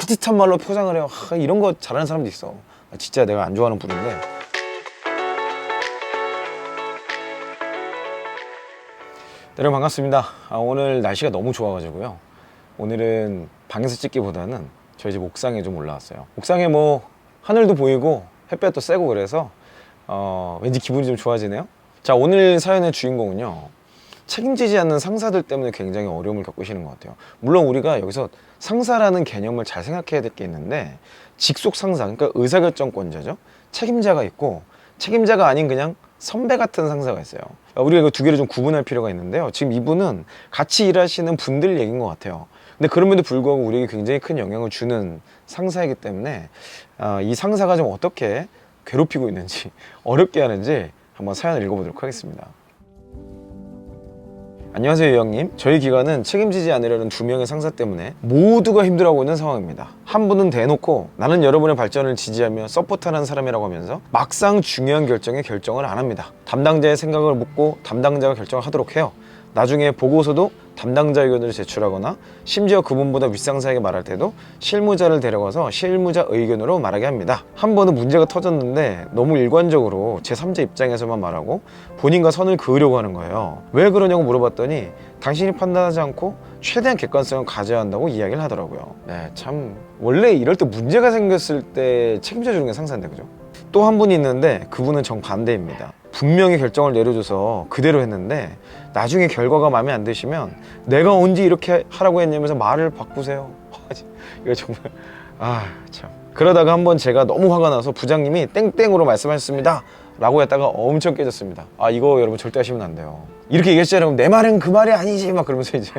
그럴듯한 말로 포장을 해요. 이런 거 잘하는 사람도 있어. 진짜 내가 안 좋아하는 부류인데. 여러분 반갑습니다. 오늘 날씨가 너무 좋아가지고요. 오늘은 방에서 찍기보다는 저희 집 옥상에 좀 올라왔어요. 옥상에 뭐 하늘도 보이고 햇볕도 세고 그래서 왠지 기분이 좀 좋아지네요. 자, 오늘 사연의 주인공은요, 책임지지 않는 상사들 때문에 굉장히 어려움을 겪고 계시는 것 같아요. 물론 우리가 여기서 상사라는 개념을 잘 생각해야 될 게 있는데, 직속 상사, 그러니까 의사결정권자죠. 책임자가 있고 책임자가 아닌 그냥 선배 같은 상사가 있어요. 우리가 이거 두 개를 좀 구분할 필요가 있는데요, 지금 이분은 같이 일하시는 분들 얘기인 것 같아요. 근데 그럼에도 불구하고 우리에게 굉장히 큰 영향을 주는 상사이기 때문에 이 상사가 좀 어떻게 괴롭히고 있는지, 어렵게 하는지 한번 사연을 읽어보도록 하겠습니다. 안녕하세요, 유영님. 저희 기관은 책임지지 않으려는 2명의 상사 때문에 모두가 힘들어하고 있는 상황입니다. 한 분은 대놓고 나는 여러분의 발전을 지지하며 서포트하는 사람이라고 하면서 막상 중요한 결정을 안 합니다. 담당자의 생각을 묻고 담당자가 결정을 하도록 해요. 나중에 보고서도 담당자 의견을 제출하거나 심지어 그분보다 윗상사에게 말할 때도 실무자를 데려가서 실무자 의견으로 말하게 합니다. 한 번은 문제가 터졌는데 너무 일관적으로 제3자 입장에서만 말하고 본인과 선을 그으려고 하는 거예요. 왜 그러냐고 물어봤더니 당신이 판단하지 않고 최대한 객관성을 가져야 한다고 이야기를 하더라고요. 네, 참 원래 이럴 때 문제가 생겼을 때 책임져 주는 게 상사인데, 그죠? 또 한 분이 있는데 그분은 정반대입니다. 분명히 결정을 내려줘서 그대로 했는데 나중에 결과가 마음에 안 드시면 내가 언제 이렇게 하라고 했냐면서 말을 바꾸세요. 이거 정말 참. 그러다가 한번 제가 너무 화가 나서 부장님이 땡땡으로 말씀하셨습니다 라고 했다가 엄청 깨졌습니다. 이거 여러분 절대 하시면 안 돼요. 이렇게 얘기했잖아요. 내 말은 그 말이 아니지 막 그러면서 이제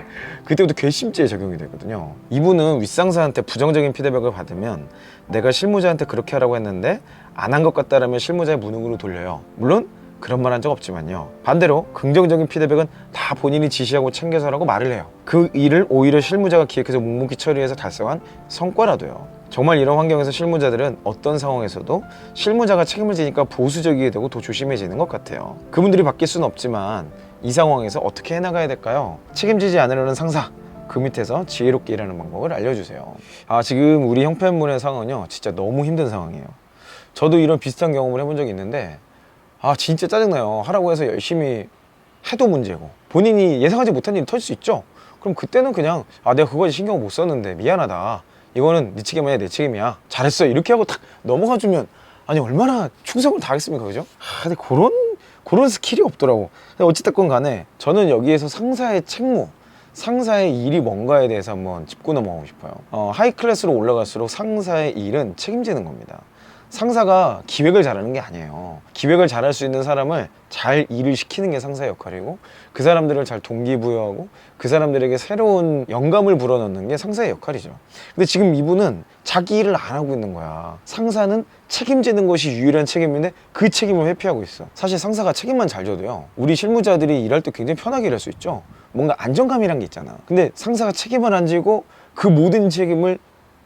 그때부터 괘씸죄에 적용이 되거든요. 이분은 윗상사한테 부정적인 피드백을 받으면 내가 실무자한테 그렇게 하라고 했는데 안 한 것 같다라면 실무자의 무능으로 돌려요. 물론 그런 말 한 적 없지만요, 반대로 긍정적인 피드백은 다 본인이 지시하고 챙겨서 하라고 말을 해요. 그 일을 오히려 실무자가 기획해서 묵묵히 처리해서 달성한 성과라도요. 정말 이런 환경에서 실무자들은 어떤 상황에서도 실무자가 책임을 지니까 보수적이게 되고 더 조심해지는 것 같아요. 그분들이 바뀔 수는 없지만 이 상황에서 어떻게 해나가야 될까요? 책임지지 않으려는 상사, 그 밑에서 지혜롭게 일하는 방법을 알려주세요. 지금 우리 형편분의 상황은요, 진짜 너무 힘든 상황이에요. 저도 이런 비슷한 경험을 해본 적이 있는데 진짜 짜증나요. 하라고 해서 열심히 해도 문제고 본인이 예상하지 못한 일이 터질 수 있죠. 그럼 그때는 그냥 내가 그거 신경 못 썼는데 미안하다, 이거는 네 책임 아니야 내 책임이야, 잘했어, 이렇게 하고 딱 넘어가주면 얼마나 충성을 다하겠습니까, 그죠? 근데 그런 스킬이 없더라고. 어찌됐건 간에 저는 여기에서 상사의 책무, 상사의 일이 뭔가에 대해서 한번 짚고 넘어가고 싶어요. 하이 클래스로 올라갈수록 상사의 일은 책임지는 겁니다. 상사가 기획을 잘하는 게 아니에요. 기획을 잘할 수 있는 사람을 잘 일을 시키는 게 상사의 역할이고, 그 사람들을 잘 동기부여하고 그 사람들에게 새로운 영감을 불어넣는 게 상사의 역할이죠. 근데 지금 이분은 자기 일을 안 하고 있는 거야. 상사는 책임지는 것이 유일한 책임인데 그 책임을 회피하고 있어. 사실 상사가 책임만 잘 져도요, 우리 실무자들이 일할 때 굉장히 편하게 일할 수 있죠. 뭔가 안정감이란 게 있잖아. 근데 상사가 책임을 안 지고 그 모든 책임을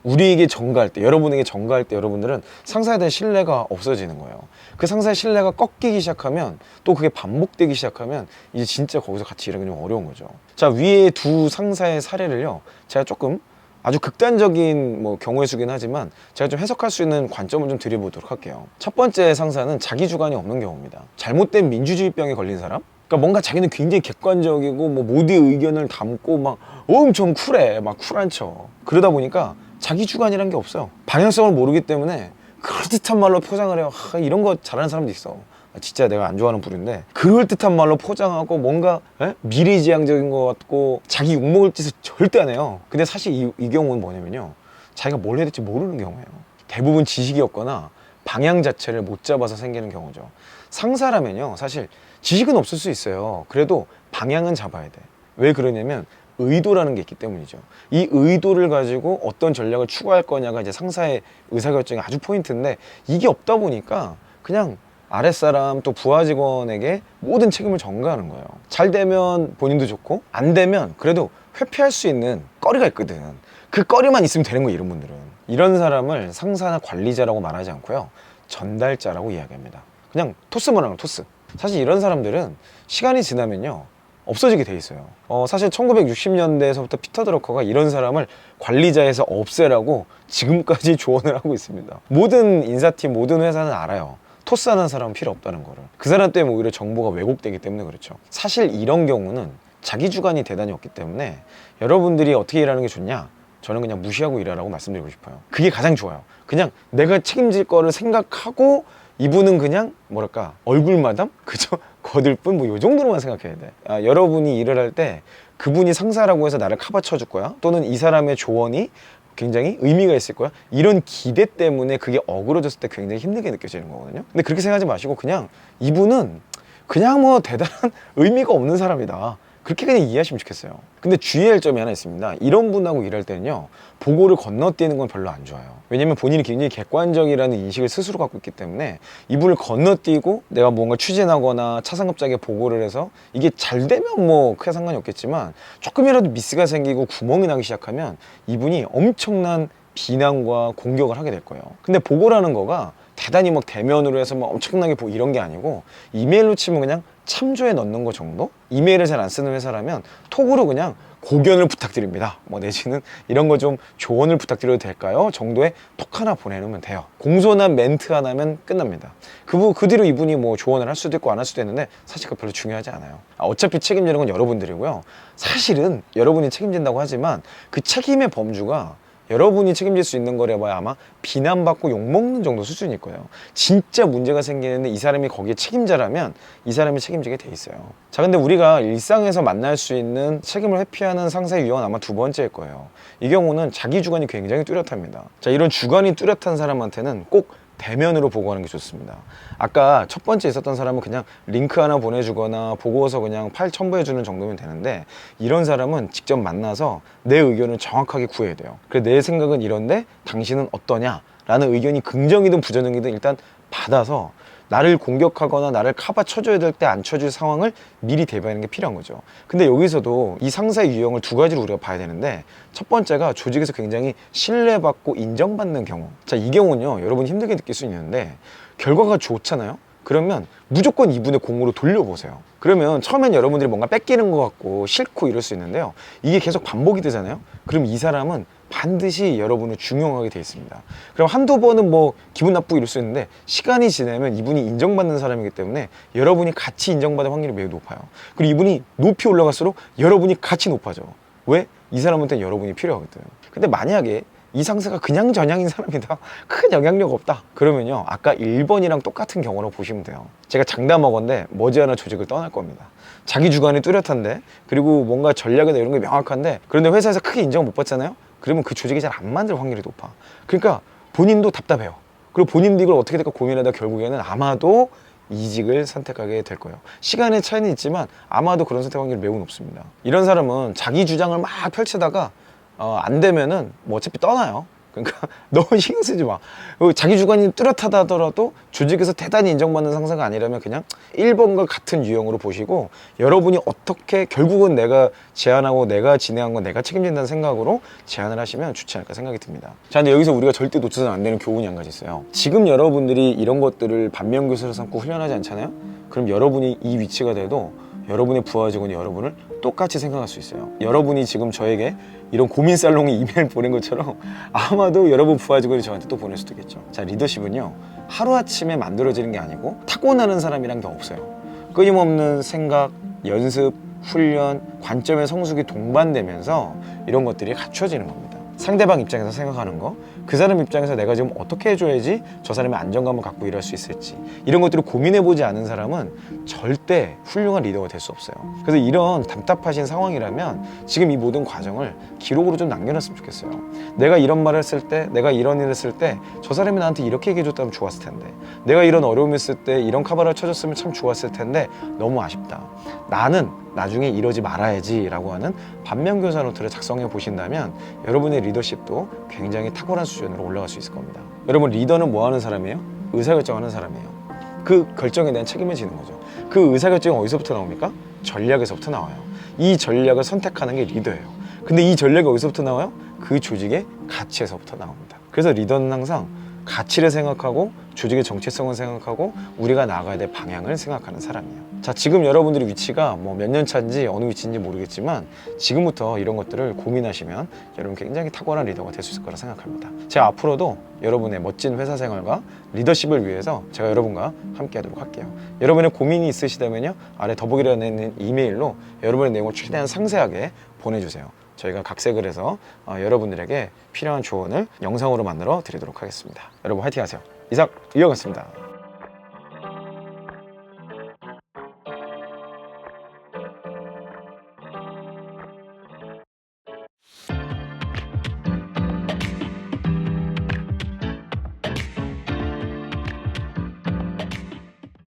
우리에게 전가할 때, 여러분에게 전가할 때 여러분들은 상사에 대한 신뢰가 없어지는 거예요. 그 상사의 신뢰가 꺾이기 시작하면, 또 그게 반복되기 시작하면 이제 진짜 거기서 같이 일하기 좀 어려운 거죠. 자, 위에 두 상사의 사례를요, 제가 조금 아주 극단적인 경우의 수긴 하지만 제가 좀 해석할 수 있는 관점을 좀 드려보도록 할게요. 첫 번째 상사는 자기 주관이 없는 경우입니다. 잘못된 민주주의병에 걸린 사람? 그러니까 뭔가 자기는 굉장히 객관적이고 모두의 의견을 담고 막 엄청 쿨해, 막 쿨한 척. 그러다 보니까 자기 주관이란 게 없어요. 방향성을 모르기 때문에 그럴듯한 말로 포장을 해요. 이런 거 잘하는 사람도 있어. 진짜 내가 안 좋아하는 부류인데, 그럴듯한 말로 포장하고 뭔가 미래지향적인 것 같고 자기 욕먹을 짓을 절대 안 해요. 근데 사실 이 경우는 뭐냐면요, 자기가 뭘 해야 될지 모르는 경우예요. 대부분 지식이 없거나 방향 자체를 못 잡아서 생기는 경우죠. 상사라면요, 사실 지식은 없을 수 있어요. 그래도 방향은 잡아야 돼. 왜 그러냐면 의도라는 게 있기 때문이죠. 이 의도를 가지고 어떤 전략을 추구할 거냐가 이제 상사의 의사결정이 아주 포인트인데, 이게 없다 보니까 그냥 아랫사람 또 부하 직원에게 모든 책임을 전가하는 거예요. 잘 되면 본인도 좋고, 안 되면 그래도 회피할 수 있는 거리가 있거든. 그 거리만 있으면 되는 거예요, 이런 분들은. 이런 사람을 상사나 관리자라고 말하지 않고요, 전달자라고 이야기합니다. 그냥 토스만 하는 토스. 사실 이런 사람들은 시간이 지나면요, 없어지게 돼 있어요. 사실 1960년대에서부터 피터 드러커가 이런 사람을 관리자에서 없애라고 지금까지 조언을 하고 있습니다. 모든 인사팀, 모든 회사는 알아요. 토스하는 사람은 필요 없다는 거를. 그 사람 때문에 오히려 정보가 왜곡되기 때문에 그렇죠. 사실 이런 경우는 자기 주관이 대단히 없기 때문에 여러분들이 어떻게 일하는 게 좋냐? 저는 그냥 무시하고 일하라고 말씀드리고 싶어요. 그게 가장 좋아요. 그냥 내가 책임질 거를 생각하고 이분은 그냥 뭐랄까 얼굴마담? 그죠? 거들뿐 뭐 요 정도로만 생각해야 돼. 여러분이 일을 할 때 그분이 상사라고 해서 나를 카바쳐줄 거야? 또는 이 사람의 조언이 굉장히 의미가 있을 거야? 이런 기대 때문에 그게 어그러졌을 때 굉장히 힘들게 느껴지는 거거든요. 근데 그렇게 생각하지 마시고 그냥 이분은 그냥 뭐 대단한 의미가 없는 사람이다. 그렇게 그냥 이해하시면 좋겠어요. 근데 주의할 점이 하나 있습니다. 이런 분하고 일할 때는요, 보고를 건너뛰는 건 별로 안 좋아요. 왜냐면 본인이 굉장히 객관적이라는 인식을 스스로 갖고 있기 때문에 이분을 건너뛰고 내가 뭔가 추진하거나 차상급자에게 보고를 해서 이게 잘 되면 뭐 크게 상관이 없겠지만 조금이라도 미스가 생기고 구멍이 나기 시작하면 이분이 엄청난 비난과 공격을 하게 될 거예요. 근데 보고라는 거가 대단히 막 대면으로 해서 막 엄청나게 이런 게 아니고 이메일로 치면 그냥 참조해 넣는 거 정도? 이메일을 잘 안 쓰는 회사라면 톡으로 그냥 고견을 부탁드립니다. 뭐 내지는 이런 거 좀 조언을 부탁드려도 될까요? 정도의 톡 하나 보내놓으면 돼요. 공손한 멘트 하나면 끝납니다. 그 뒤로 이분이 뭐 조언을 할 수도 있고 안 할 수도 있는데 사실 그거 별로 중요하지 않아요. 어차피 책임지는 건 여러분들이고요. 사실은 여러분이 책임진다고 하지만 그 책임의 범주가 여러분이 책임질 수 있는 거래봐야 아마 비난받고 욕먹는 정도 수준일 거예요. 진짜 문제가 생기는데 이 사람이 거기에 책임자라면 이 사람이 책임지게 돼 있어요. 자, 근데 우리가 일상에서 만날 수 있는 책임을 회피하는 상사의 유형은 아마 두 번째일 거예요. 이 경우는 자기 주관이 굉장히 뚜렷합니다. 자, 이런 주관이 뚜렷한 사람한테는 꼭 대면으로 보고하는 게 좋습니다. 아까 첫 번째 있었던 사람은 그냥 링크 하나 보내주거나 보고서 그냥 파일 첨부해주는 정도면 되는데 이런 사람은 직접 만나서 내 의견을 정확하게 구해야 돼요. 그래, 내 생각은 이런데 당신은 어떠냐? 라는 의견이 긍정이든 부정이든 일단 받아서 나를 공격하거나 나를 카바 쳐줘야 될 때 안 쳐줄 상황을 미리 대비하는 게 필요한 거죠. 근데 여기서도 이 상사의 유형을 두 가지로 우리가 봐야 되는데 첫 번째가 조직에서 굉장히 신뢰받고 인정받는 경우. 자, 이 경우는요, 여러분 힘들게 느낄 수 있는데 결과가 좋잖아요. 그러면 무조건 이분의 공으로 돌려보세요. 그러면 처음엔 여러분들이 뭔가 뺏기는 것 같고 싫고 이럴 수 있는데요, 이게 계속 반복이 되잖아요. 그럼 이 사람은 반드시 여러분을 중용하게 돼 있습니다. 그럼 한두 번은 뭐 기분 나쁘고 이럴 수 있는데 시간이 지나면 이분이 인정받는 사람이기 때문에 여러분이 같이 인정받을 확률이 매우 높아요. 그리고 이분이 높이 올라갈수록 여러분이 같이 높아져. 왜? 이 사람한테는 여러분이 필요하거든요. 근데 만약에 이 상사가 그냥 저냥인 사람이다, 큰 영향력 없다, 그러면요, 아까 1번이랑 똑같은 경우로 보시면 돼요. 제가 장담하건대 머지않아 조직을 떠날 겁니다. 자기 주관이 뚜렷한데, 그리고 뭔가 전략이나 이런 게 명확한데, 그런데 회사에서 크게 인정 못 받잖아요. 그러면 그 조직이 잘 안 만들 확률이 높아. 그러니까 본인도 답답해요. 그리고 본인도 이걸 어떻게 될까 고민하다 결국에는 아마도 이직을 선택하게 될 거예요. 시간의 차이는 있지만 아마도 그런 선택 확률이 매우 높습니다. 이런 사람은 자기 주장을 막 펼치다가 안 되면은 뭐 어차피 떠나요. 그러니까 너무 신경 쓰지 마. 자기 주관이 뚜렷하다 하더라도 조직에서 대단히 인정받는 상사가 아니라면 그냥 1번과 같은 유형으로 보시고 여러분이 어떻게 결국은 내가 제안하고 내가 진행한 건 내가 책임진다는 생각으로 제안을 하시면 좋지 않을까 생각이 듭니다. 자, 근데 여기서 우리가 절대 놓쳐서는 안 되는 교훈이 한 가지 있어요. 지금 여러분들이 이런 것들을 반면교사로 삼고 훈련하지 않잖아요? 그럼 여러분이 이 위치가 돼도 여러분의 부하 직원이 여러분을 똑같이 생각할 수 있어요. 여러분이 지금 저에게 이런 고민 살롱에 이메일 보낸 것처럼 아마도 여러분 부하 직원이 저한테 또 보낼 수도 있겠죠. 자, 리더십은요, 하루아침에 만들어지는 게 아니고 타고나는 사람이란 게 없어요. 끊임없는 생각, 연습, 훈련, 관점의 성숙이 동반되면서 이런 것들이 갖춰지는 겁니다. 상대방 입장에서 생각하는 거, 그 사람 입장에서 내가 지금 어떻게 해줘야지 저 사람이 안정감을 갖고 일할 수 있을지, 이런 것들을 고민해보지 않은 사람은 절대 훌륭한 리더가 될 수 없어요. 그래서 이런 답답하신 상황이라면 지금 이 모든 과정을 기록으로 좀 남겨놨으면 좋겠어요. 내가 이런 말을 했을 때, 내가 이런 일을 했을 때 저 사람이 나한테 이렇게 얘기해줬다면 좋았을 텐데, 내가 이런 어려움이 있을 때 이런 카바를 쳐줬으면 참 좋았을 텐데 너무 아쉽다, 나는 나중에 이러지 말아야지 라고 하는 반면교사 노트를 작성해 보신다면 여러분의 리더십도 굉장히 탁월한 수준으로 올라갈 수 있을 겁니다. 여러분, 리더는 뭐 하는 사람이에요? 의사결정하는 사람이에요. 그 결정에 대한 책임을 지는 거죠. 그 의사결정이 어디서부터 나옵니까? 전략에서부터 나와요. 이 전략을 선택하는 게 리더예요. 근데 이 전략이 어디서부터 나와요? 그 조직의 가치에서부터 나옵니다. 그래서 리더는 항상 가치를 생각하고 조직의 정체성을 생각하고 우리가 나아가야 될 방향을 생각하는 사람이에요. 자, 지금 여러분들의 위치가 뭐 몇 년 차인지 어느 위치인지 모르겠지만 지금부터 이런 것들을 고민하시면 여러분 굉장히 탁월한 리더가 될 수 있을 거라 생각합니다. 제가 앞으로도 여러분의 멋진 회사 생활과 리더십을 위해서 제가 여러분과 함께 하도록 할게요. 여러분의 고민이 있으시다면요, 아래 더보기란에 있는 이메일로 여러분의 내용을 최대한 상세하게 보내주세요. 저희가 각색을 해서 여러분들에게 필요한 조언을 영상으로 만들어 드리도록 하겠습니다. 여러분 화이팅 하세요. 이상 이영이었습니다.